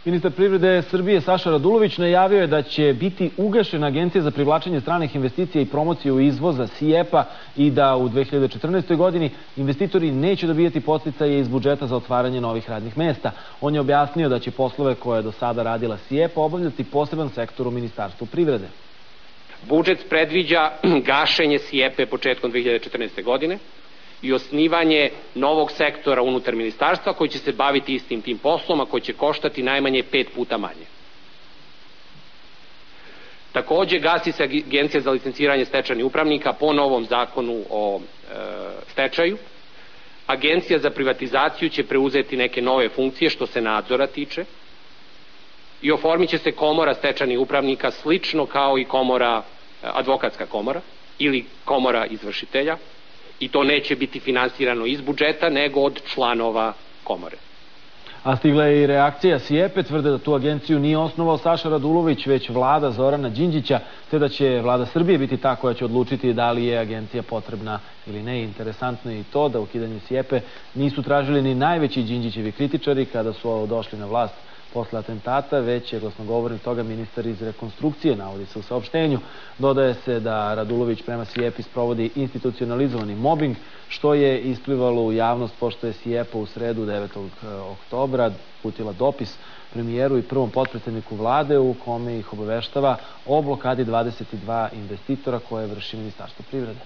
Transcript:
Ministar privrede Srbije Saša Radulović najavio je da će biti ugašena Agencija za privlačenje stranih investicija i promociju izvoza SIEPA i da u 2014. godini investitori neće dobijati podsticaje iz budžeta za otvaranje novih radnih mesta. On je objasnio da će poslove koje je do sada radila SIEPA obavljati poseban sektor u Ministarstvu privrede. Budžet predviđa gašenje SIEPA početkom 2014. godine i osnivanje novog sektora unutar ministarstva koji će se baviti istim tim poslom, a koji će koštati najmanje 5 puta manje. Takođe, gasi se Agencija za licenciranje stečajnih upravnika po novom zakonu o stečaju. Agencija za privatizaciju će preuzeti neke nove funkcije što se nadzora tiče i oformit će se komora stečajnih upravnika slično kao i advokatska komora ili komora izvršitelja. I to neće biti finansirano iz budžeta, nego od članova komore. A stigla je i reakcija SIEPA, tvrde da tu agenciju nije osnovao Saša Radulović, već vlada Zorana Đinđića, te da će vlada Srbije biti ta koja će odlučiti da li je agencija potrebna ili ne. Interesantno je i to da ukidanje SIEPA nisu tražili ni najveći Đinđićevi kritičari kada su došli na vlast posle atentata, već je glasnogovornik toga ministar iz rekonstrukcije, navodi se u saopštenju. Dodaje se da Radulović prema SIEPA sprovodi institucionalizovani mobing, što je isplivalo u javnost pošto je SIEPA u sredu 9. oktobra uputila dopis premijeru i prvom potpredsedniku vlade u kome ih obaveštava o blokadi 22 investitora koje vrši Ministarstvo privrede.